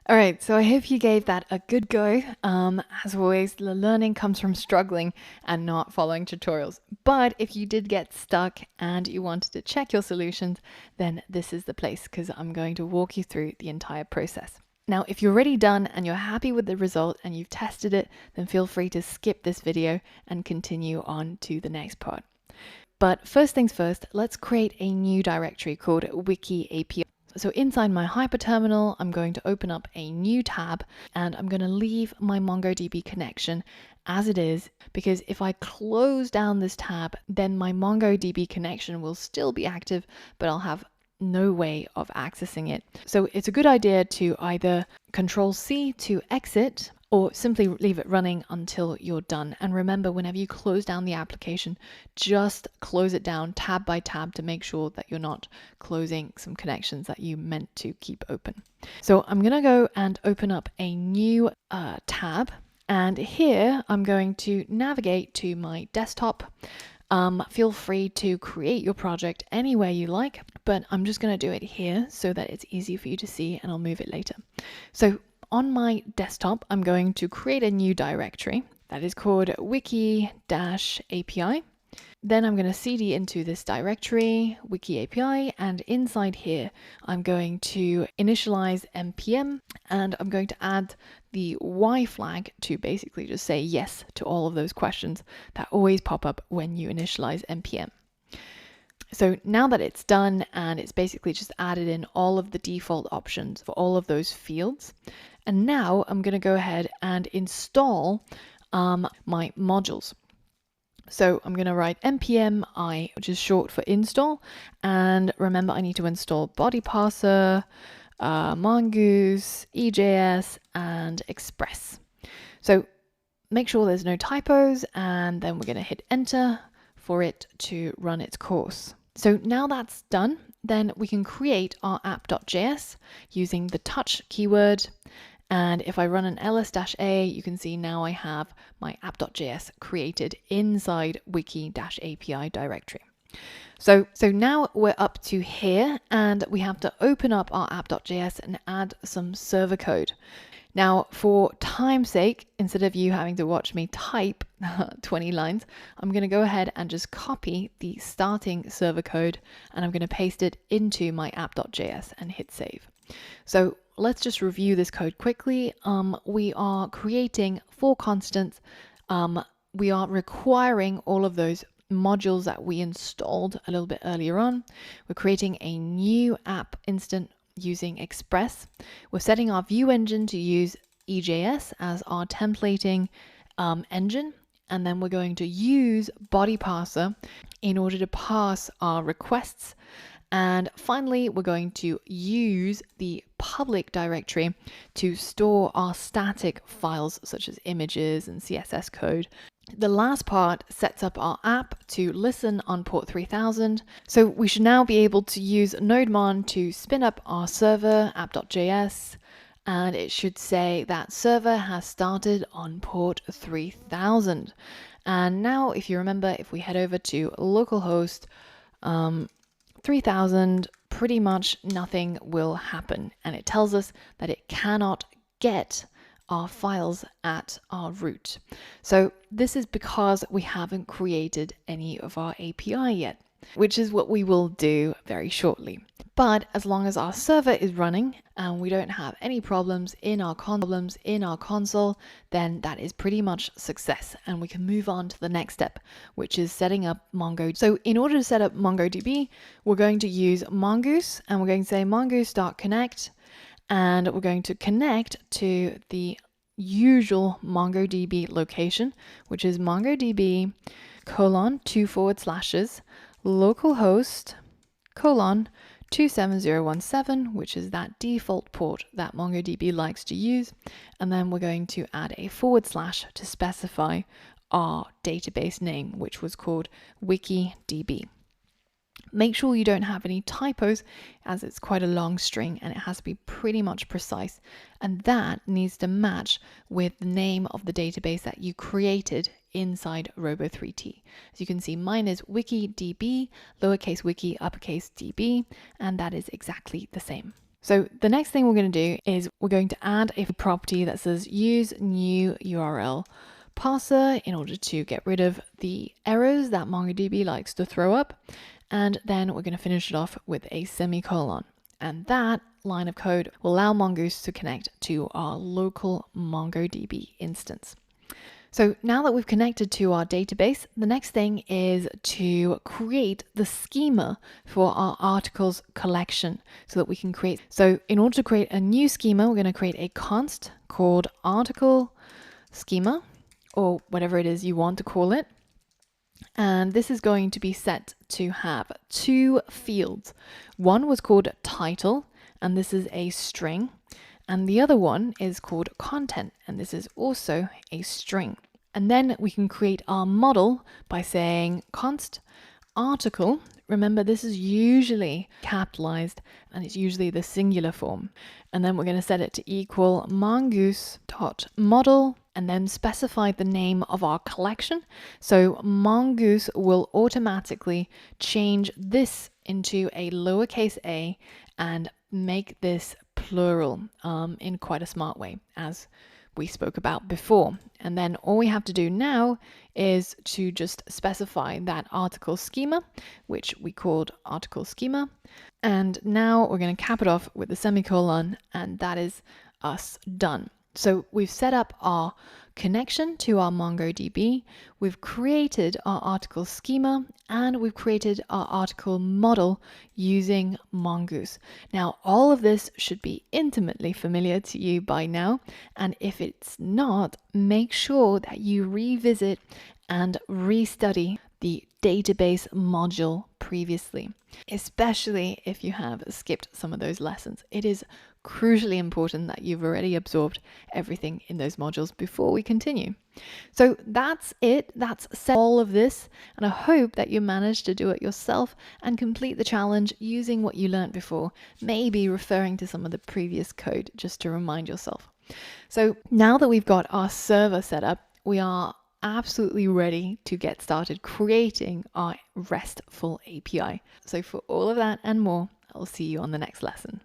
All right, so I hope you gave that a good go. As always, the learning comes from struggling and not following tutorials. But if you did get stuck and you wanted to check your solutions, then this is the place, because I'm going to walk you through the entire process. Now, if you're already done and you're happy with the result and you've tested it, then feel free to skip this video and continue on to the next part. But first things first, let's create a new directory called Wiki API. So inside my hyperterminal, I'm going to open up a new tab and I'm going to leave my MongoDB connection as it is, because if I close down this tab, then my MongoDB connection will still be active, but I'll have no way of accessing it. So it's a good idea to either Control-C to exit, or simply leave it running until you're done. And remember, whenever you close down the application, just close it down tab by tab to make sure that you're not closing some connections that you meant to keep open. So I'm going to go and open up a new tab. And here I'm going to navigate to my desktop. Feel free to create your project anywhere you like, but I'm just going to do it here so that it's easy for you to see, and I'll move it later. So on my desktop, I'm going to create a new directory that is called wiki-api. Then I'm going to cd into this directory, wiki API, and inside here, I'm going to initialize npm, and I'm going to add the Y flag to basically just say yes to all of those questions that always pop up when you initialize npm. So now that it's done and it's basically just added in all of the default options for all of those fields. And now I'm going to go ahead and install my modules. So I'm going to write npm I, which is short for install. And remember, I need to install body parser, Mongoose, EJS, and Express. So make sure there's no typos, and then we're going to hit enter for it to run its course. So now that's done, then we can create our app.js using the touch keyword. And if I run an ls-a, you can see now I have my app.js created inside wiki-api directory. So now we're up to here, and we have to open up our app.js and add some server code. Now, for time's sake, instead of you having to watch me type 20 lines, I'm going to go ahead and just copy the starting server code, and I'm going to paste it into my app.js and hit save. So let's just review this code quickly. We are creating 4 constants. We are requiring all of those modules that we installed a little bit earlier on. We're creating a new app instant using Express. We're setting our view engine to use EJS as our templating engine. And then we're going to use body parser in order to parse our requests. And finally, we're going to use the public directory to store our static files such as images and CSS code. The last part sets up our app to listen on port 3000. So we should now be able to use nodemon to spin up our server app.js, and it should say that server has started on port 3000. And now, if you remember, if we head over to localhost 3000, pretty much nothing will happen. And it tells us that it cannot get our files at our root. So this is because we haven't created any of our API yet, which is what we will do very shortly. But as long as our server is running and we don't have any problems in our console, then that is pretty much success, and we can move on to the next step, which is setting up MongoDB. So in order to set up MongoDB, we're going to use Mongoose, and we're going to say mongoose.connect, and we're going to connect to the usual MongoDB location, which is MongoDB : 2/ localhost : 27017, which is that default port that MongoDB likes to use. And then we're going to add a / to specify our database name, which was called WikiDB. Make sure you don't have any typos, as it's quite a long string and it has to be pretty much precise. And that needs to match with the name of the database that you created inside Robo3T. As you can see, mine is WikiDB, lowercase wiki, uppercase DB, and that is exactly the same. So the next thing we're going to do is we're going to add a property that says use new URL parser in order to get rid of the errors that MongoDB likes to throw up. And then we're going to finish it off with a semicolon. And that line of code will allow Mongoose to connect to our local MongoDB instance. So now that we've connected to our database, the next thing is to create the schema for our articles collection so that we can create. So in order to create a new schema, we're going to create a const called article schema, or whatever it is you want to call it. And this is going to be set to have two fields. One was called title, and this is a string. And the other one is called content, and this is also a string. And then we can create our model by saying const article. Remember, this is usually capitalized and it's usually the singular form. And then we're going to set it to equal mongoose.model and then specify the name of our collection. So Mongoose will automatically change this into a lowercase a and make this plural in quite a smart way, as we spoke about before. And then all we have to do now is to just specify that article schema, which we called article schema. And now we're going to cap it off with a semicolon, and that is us done. So we've set up our connection to our MongoDB, we've created our article schema, and we've created our article model using Mongoose. Now, all of this should be intimately familiar to you by now, and if it's not, make sure that you revisit and restudy the database module previously, especially if you have skipped some of those lessons. It is crucially important that you've already absorbed everything in those modules before we continue. So that's it. That's all of this. And I hope that you managed to do it yourself and complete the challenge using what you learned before, maybe referring to some of the previous code just to remind yourself. So now that we've got our server set up, we are absolutely ready to get started creating our RESTful API. So for all of that and more, I'll see you on the next lesson.